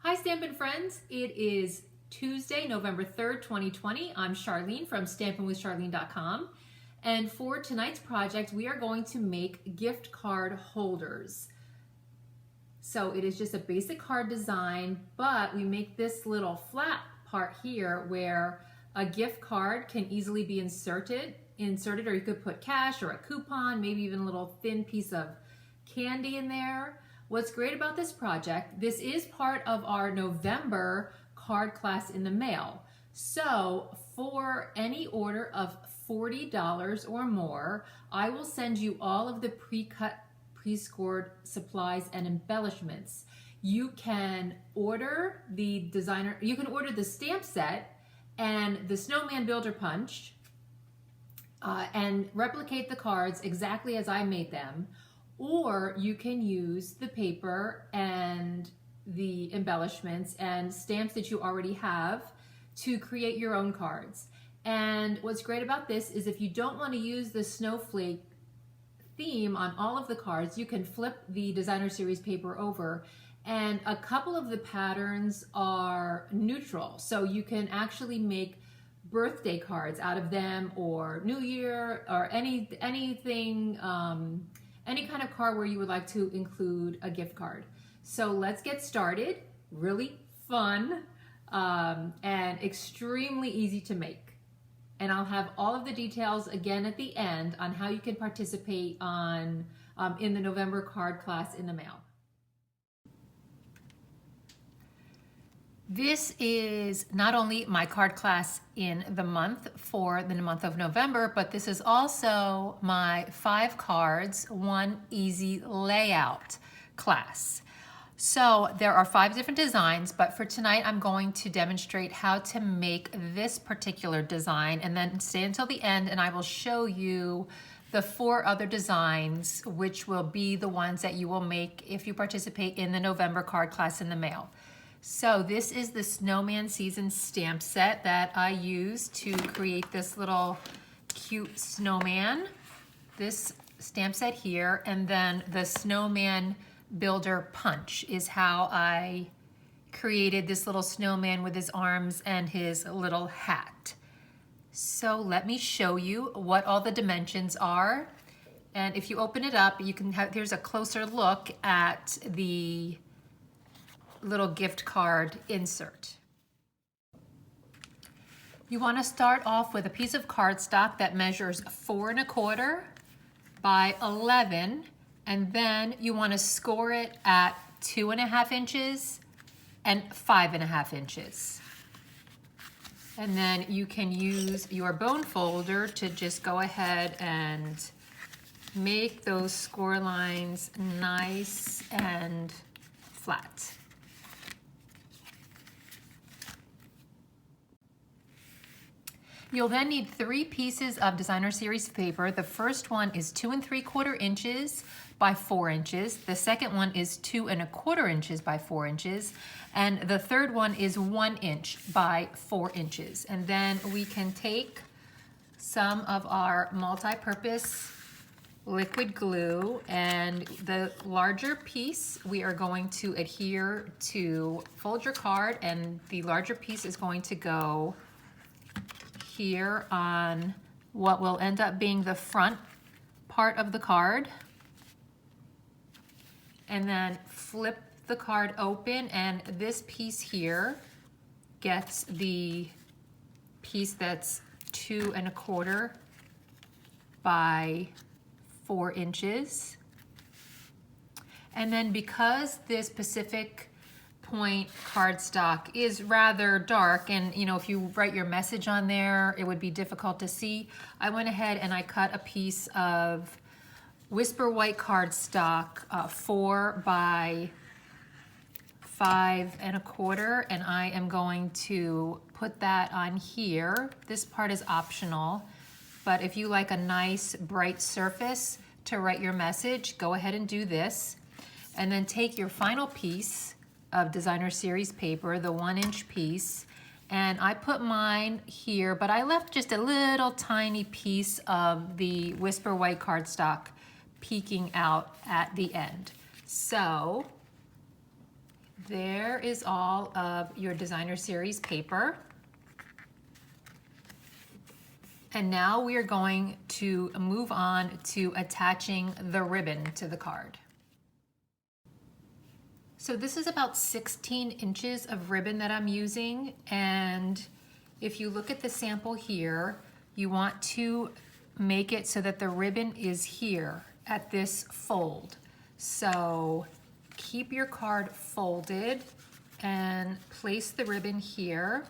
Hi Stampin' friends, it is Tuesday, November 3rd, 2020. I'm Charlene from stampinwithcharlene.com, and for tonight's project we are going to make gift card holders. So it is just a basic card design, but we make this little flap part here where a gift card can easily be inserted, or you could put cash or a coupon, maybe even a little thin piece of candy in there. What's great about this project, this is part of our November card class in the mail. So for any order of $40 or more, I will send you all of the pre-cut, pre-scored supplies and embellishments. You can order the stamp set and the Snowman Builder Punch and replicate the cards exactly as I made them. Or you can use the paper and the embellishments and stamps that you already have to create your own cards. And what's great about this is if you don't want to use the snowflake theme on all of the cards, you can flip the designer series paper over, and a couple of the patterns are neutral. So you can actually make birthday cards out of them, or New Year, or anything, any kind of card where you would like to include a gift card. So let's get started. Really fun and extremely easy to make. And I'll have all of the details again at the end on how you can participate in the November card class in the mail. This is not only my card class in the month for the month of November, but this is also my 5 cards, 1 easy layout class. So there are 5 different designs, but for tonight I'm going to demonstrate how to make this particular design, and then stay until the end and I will show you the 4 other designs, which will be the ones that you will make if you participate in the November card class in the mail. So this is the Snowman Season stamp set that I used to create this little cute snowman. This stamp set here, and then the Snowman Builder Punch is how I created this little snowman with his arms and his little hat. So let me show you what all the dimensions are. And if you open it up, you can have, here's a closer look at the little gift card insert. You want to start off with a piece of cardstock that measures 4 1/4 by 11, and then you want to score it at 2 1/2 inches and 5 1/2 inches. And then you can use your bone folder to just go ahead and make those score lines nice and flat. You'll then need 3 pieces of designer series paper. The first one is 2 3/4 inches by 4 inches. The second one is 2 1/4 inches by 4 inches. And the third one is 1 inch by 4 inches. And then we can take some of our multi-purpose liquid glue, and the larger piece we are going to adhere to fold your card, and the larger piece is going to go here on what will end up being the front part of the card, and then flip the card open, and this piece here gets the piece that's 2 1/4 by 4 inches. And then because this Pacific Point cardstock is rather dark, and you know, if you write your message on there it would be difficult to see, I went ahead and I cut a piece of Whisper White cardstock 4 by 5 1/4, and I am going to put that on here. This part is optional, but if you like a nice bright surface to write your message, go ahead and do this. And then take your final piece of designer series paper, the 1 inch piece, and I put mine here, but I left just a little tiny piece of the Whisper White cardstock peeking out at the end. So there is all of your designer series paper. And now we are going to move on to attaching the ribbon to the card. So this is about 16 inches of ribbon that I'm using, and if you look at the sample here, you want to make it so that the ribbon is here at this fold. So keep your card folded and place the ribbon here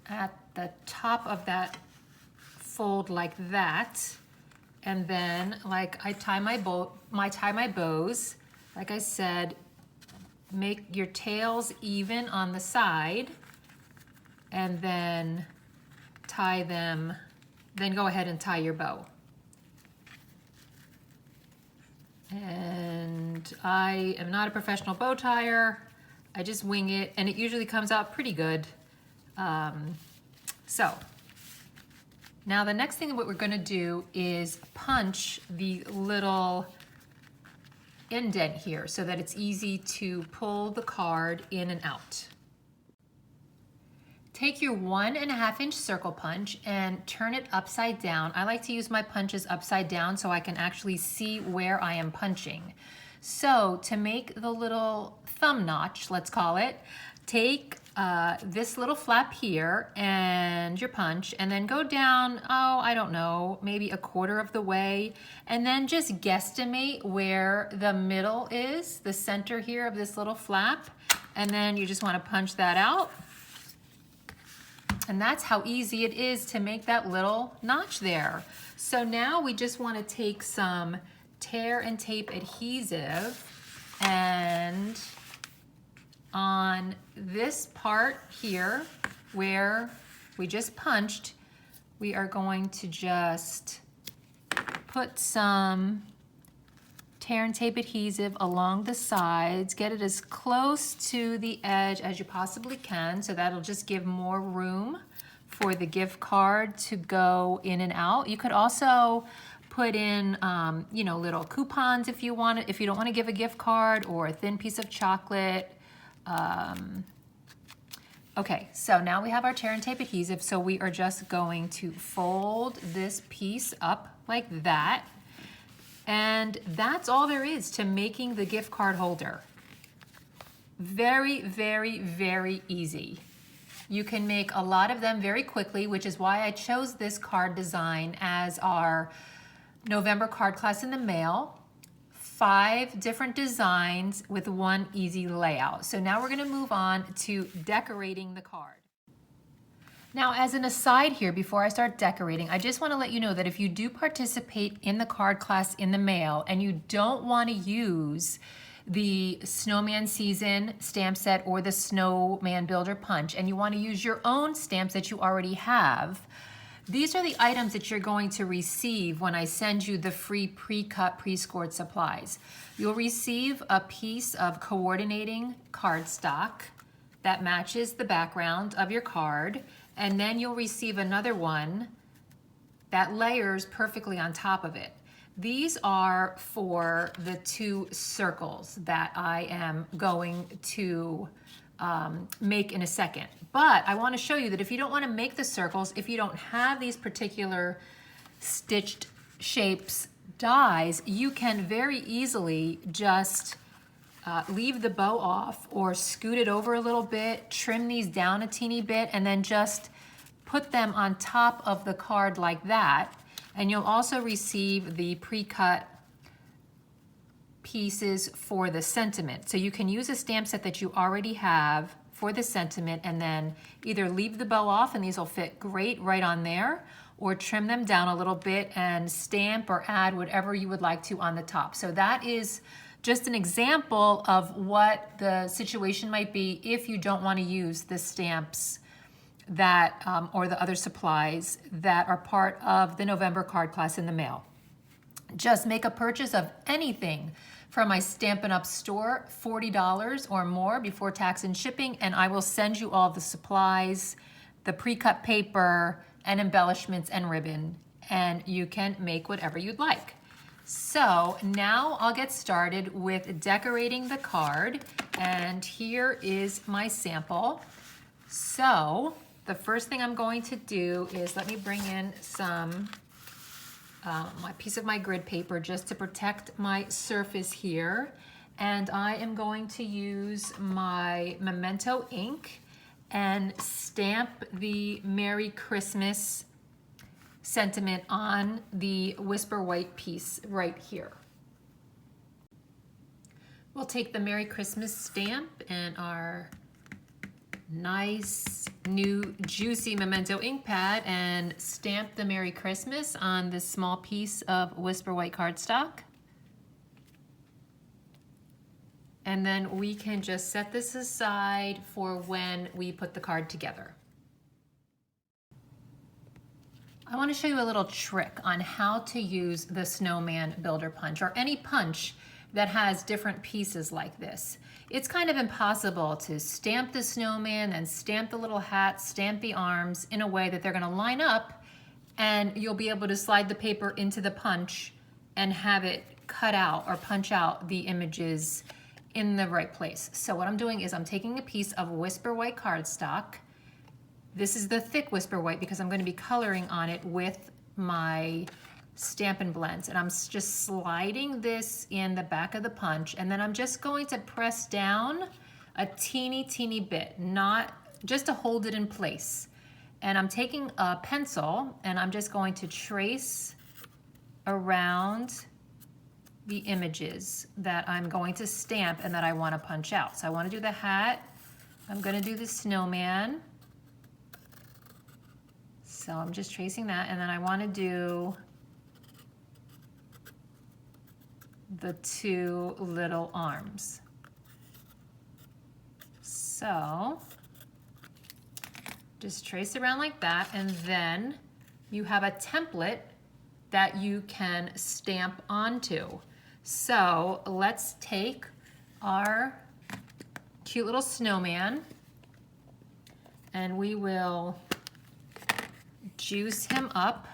at the top of that fold like that. And then, like I tie my bows, like I said, make your tails even on the side and then tie them, then go ahead and tie your bow. And I am not a professional bow tire. I just wing it, and it usually comes out pretty good. So now the next thing that we're going to do is punch the little indent here so that it's easy to pull the card in and out. Take your 1.5 inch circle punch and turn it upside down. I like to use my punches upside down so I can actually see where I am punching. So to make the little thumb notch, let's call it, take this little flap here and your punch, and then go down, I don't know, maybe 1/4 of the way, and then just guesstimate where the middle is, the center here of this little flap, and then you just want to punch that out. And that's how easy it is to make that little notch there. So now we just want to take some tear and tape adhesive, and on this part here where we just punched, we are going to just put some tear and tape adhesive along the sides, get it as close to the edge as you possibly can, so that'll just give more room for the gift card to go in and out. You could also put in, you know, little coupons if you want it, if you don't want to give a gift card, or a thin piece of chocolate. Okay, so now we have our tear and tape adhesive, so we are just going to fold this piece up like that. And that's all there is to making the gift card holder. Very, very, very easy. You can make a lot of them very quickly, which is why I chose this card design as our November card class in the mail. 5 different designs with one easy layout. So now we're going to move on to decorating the card. Now, as an aside here, before I start decorating, I just want to let you know that if you do participate in the card class in the mail and you don't want to use the Snowman Season stamp set or the Snowman Builder Punch, and you want to use your own stamps that you already have, these are the items that you're going to receive when I send you the free pre-cut, pre-scored supplies. You'll receive a piece of coordinating cardstock that matches the background of your card, and then you'll receive another one that layers perfectly on top of it. These are for the 2 circles that I am going to make in a second. But I want to show you that if you don't want to make the circles, if you don't have these particular stitched shapes dies, you can very easily just leave the bow off or scoot it over a little bit, trim these down a teeny bit, and then just put them on top of the card like that. And you'll also receive the pre-cut pieces for the sentiment. So you can use a stamp set that you already have for the sentiment, and then either leave the bow off, and these will fit great right on there, or trim them down a little bit and stamp or add whatever you would like to on the top. So that is just an example of what the situation might be if you don't want to use the stamps that or the other supplies that are part of the November card class in the mail. Just make a purchase of anything from my Stampin' Up store, $40 or more before tax and shipping, and I will send you all the supplies, the pre-cut paper, and embellishments and ribbon, and you can make whatever you'd like. So now I'll get started with decorating the card, and here is my sample. So the first thing I'm going to do is, let me bring in some my piece of my grid paper just to protect my surface here. And I am going to use my Memento ink and stamp the Merry Christmas sentiment on the Whisper White piece right here. We'll take the Merry Christmas stamp and our nice new juicy Memento ink pad and stamp the Merry Christmas on this small piece of Whisper White cardstock. And then we can just set this aside for when we put the card together. I want to show you a little trick on how to use the Snowman Builder Punch, or any punch that has different pieces like this. It's kind of impossible to stamp the snowman and stamp the little hat, stamp the arms in a way that they're going to line up, and you'll be able to slide the paper into the punch and have it cut out or punch out the images in the right place. So what I'm doing is I'm taking a piece of Whisper White cardstock. This is the thick Whisper White because I'm going to be coloring on it with my Stampin' Blends, and I'm just sliding this in the back of the punch, and then I'm just going to press down a teeny bit, not just to hold it in place. And I'm taking a pencil and I'm just going to trace around the images that I'm going to stamp and that I want to punch out. So I want to do the hat, I'm going to do the snowman. So I'm just tracing that, and then I want to do the two little arms. So just trace around like that, and then you have a template that you can stamp onto. So let's take our cute little snowman and we will juice him up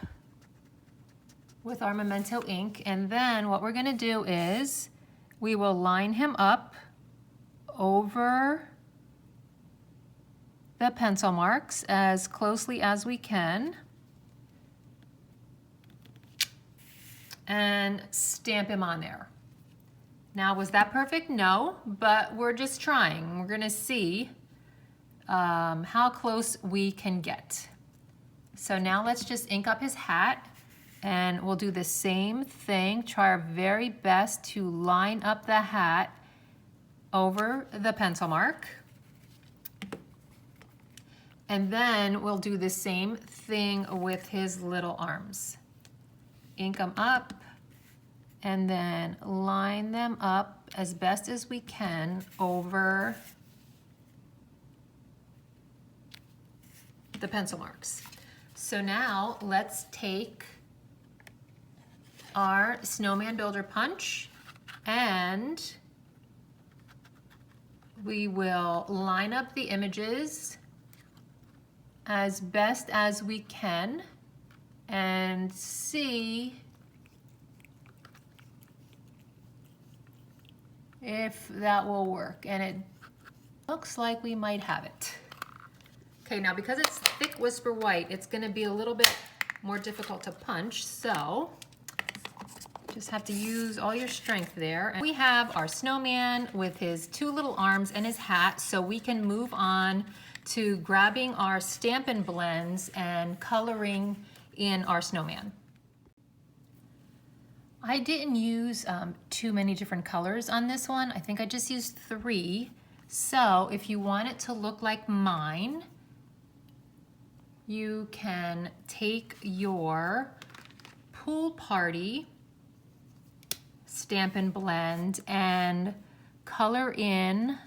with our Memento ink, and then what we're going to do is we will line him up over the pencil marks as closely as we can and stamp him on there. Now, was that perfect? No, but we're just trying. We're going to see how close we can get. So now let's just ink up his hat, and we'll do the same thing. Try our very best to line up the hat over the pencil mark. And then we'll do the same thing with his little arms. Ink them up and then line them up as best as we can over the pencil marks. So now let's take our Snowman Builder Punch and we will line up the images as best as we can and see if that will work. And it looks like we might have it. Okay, now because it's thick Whisper White, it's gonna be a little bit more difficult to punch, so just have to use all your strength there. And we have our snowman with his two little arms and his hat, so we can move on to grabbing our Stampin' Blends and coloring in our snowman. I didn't use too many different colors on this one. I think I just used 3. So if you want it to look like mine, you can take your Pool Party Stampin' Blend and color in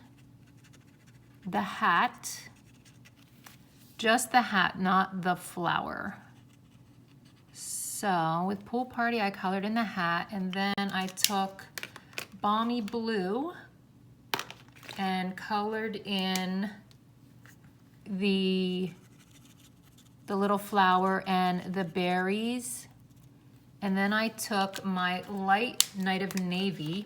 the hat, just the hat, not the flower. So with Pool Party, I colored in the hat, and then I took Balmy Blue and colored in the little flower and the berries And then I took my light Night of Navy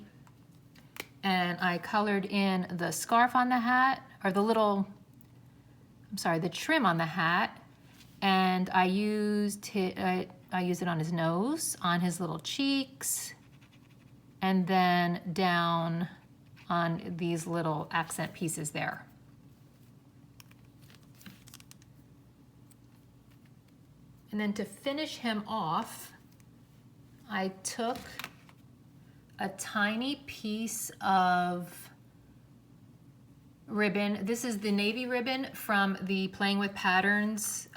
and I colored in the scarf on the hat, or the little, I'm sorry, the trim on the hat. And I used it on his nose, on his little cheeks, and then down on these little accent pieces there. And then to finish him off, I took a tiny piece of ribbon. This is the navy ribbon from the Playing with Patterns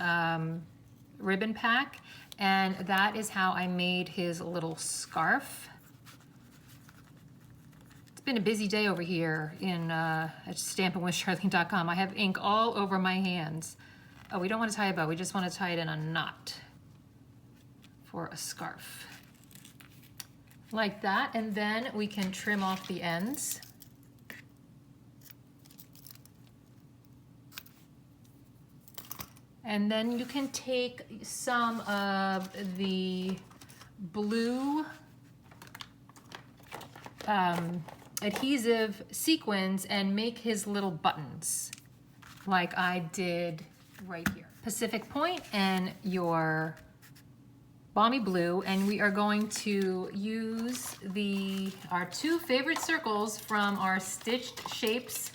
ribbon pack, and that is how I made his little scarf. It's been a busy day over here at stampinwithcharlene.com. I have ink all over my hands. Oh, we don't want to tie a bow, we just want to tie it in a knot for a scarf. Like that, and then we can trim off the ends. And then you can take some of the blue adhesive sequins and make his little buttons like I did right here. Pacific Point and your Balmy Blue, and we are going to use our two favorite circles from our Stitched Shapes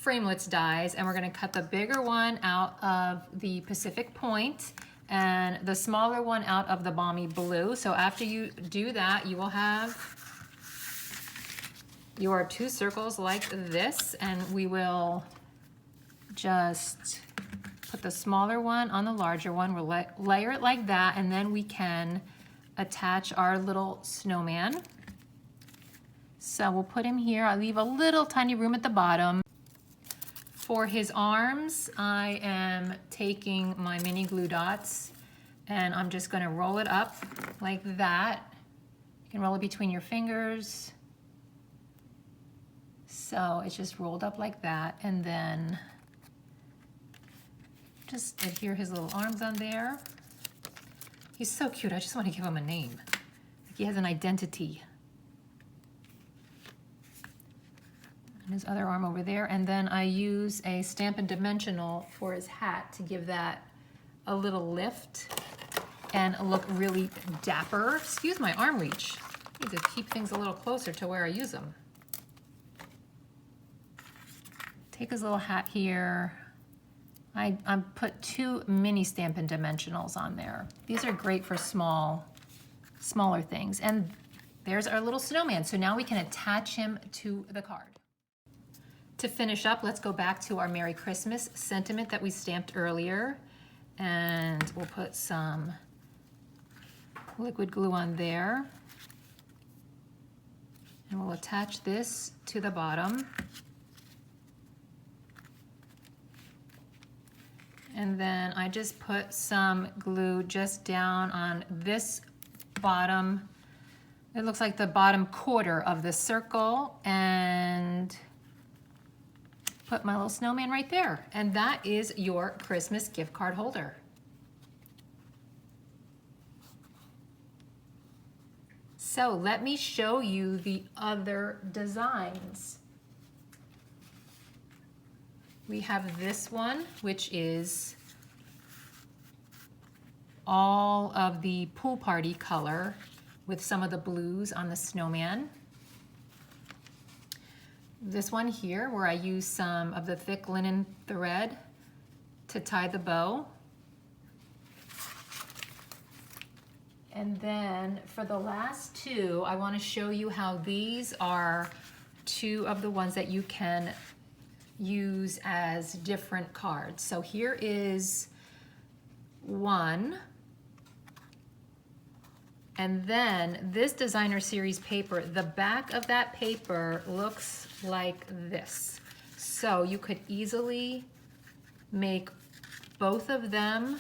framelits dies, and we're going to cut the bigger one out of the Pacific Point and the smaller one out of the Balmy Blue. So after you do that, you will have your two circles like this, and we will just put the smaller one on the larger one. We'll layer it like that, and then we can attach our little snowman. So we'll put him here. I'll leave a little tiny room at the bottom. For his arms, I am taking my mini glue dots and I'm just going to roll it up like that. You can roll it between your fingers. So it's just rolled up like that, and then just adhere his little arms on there. He's so cute. I just want to give him a name. Like he has an identity. And his other arm over there. And then I use a Stampin' Dimensional for his hat to give that a little lift and look really dapper. Excuse my arm reach. I need to keep things a little closer to where I use them. Take his little hat here. I put two mini Stampin' Dimensionals on there. These are great for smaller things. And there's our little snowman. So now we can attach him to the card. To finish up, let's go back to our Merry Christmas sentiment that we stamped earlier. And we'll put some liquid glue on there. And we'll attach this to the bottom. And then I just put some glue just down on this bottom. It looks like the bottom quarter of the circle, and put my little snowman right there. And that is your Christmas gift card holder. So let me show you the other designs. We have this one, which is all of the pool party color with some of the blues on the snowman. This one here, where I use some of the thick linen thread to tie the bow. And then for the last two, I want to show you how these are two of the ones that you can use as different cards. So here is one. And then this designer series paper, the back of that paper looks like this. So you could easily make both of them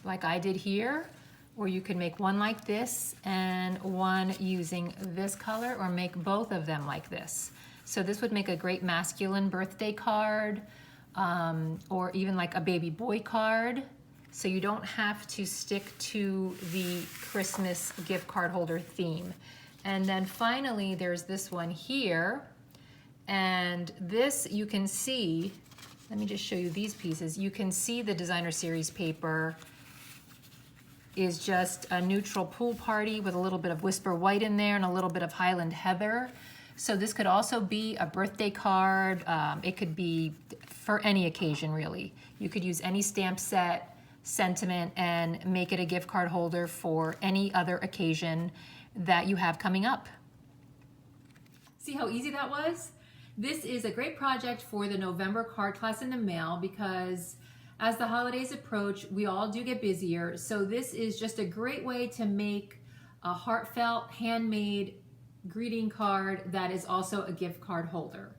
like I did here, or you could make one like this and one using this color, or make both of them like this. So this would make a great masculine birthday card, or even like a baby boy card. so you don't have to stick to the Christmas gift card holder theme. And then finally, there's this one here. And this you can see, let me just show you these pieces. You can see the designer series paper is just a neutral pool party with a little bit of Whisper White in there and a little bit of Highland Heather. So this could also be a birthday card. It could be for any occasion, really. You could use any stamp set, sentiment, and make it a gift card holder for any other occasion that you have coming up. See how easy that was? This is a great project for the November card class in the mail because as the holidays approach, we all do get busier. So this is just a great way to make a heartfelt, handmade greeting card that is also a gift card holder.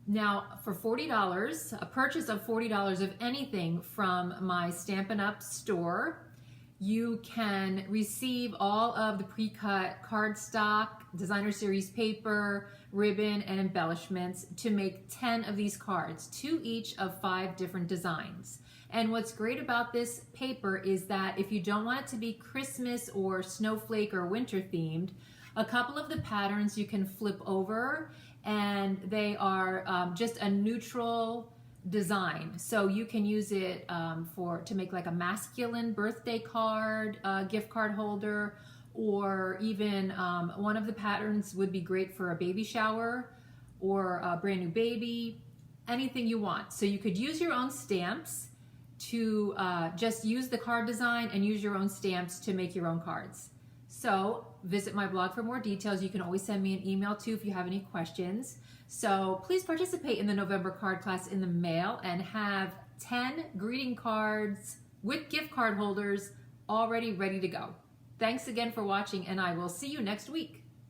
Now, for $40, a purchase of $40 of anything from my Stampin' Up store, you can receive all of the pre-cut cardstock, designer series paper, ribbon, and embellishments to make 10 of these cards, 2 each of 5 different designs. And what's great about this paper is that if you don't want it to be Christmas or snowflake or winter themed, a couple of the patterns you can flip over and they are just a neutral design. So you can use it to make like a masculine birthday card, gift card holder, or even one of the patterns would be great for a baby shower or a brand new baby, anything you want. So you could use your own stamps to just use the card design and use your own stamps to make your own cards. So visit my blog for more details. You can always send me an email too if you have any questions. So please participate in the November card class in the mail and have 10 greeting cards with gift card holders already ready to go. Thanks again for watching, and I will see you next week.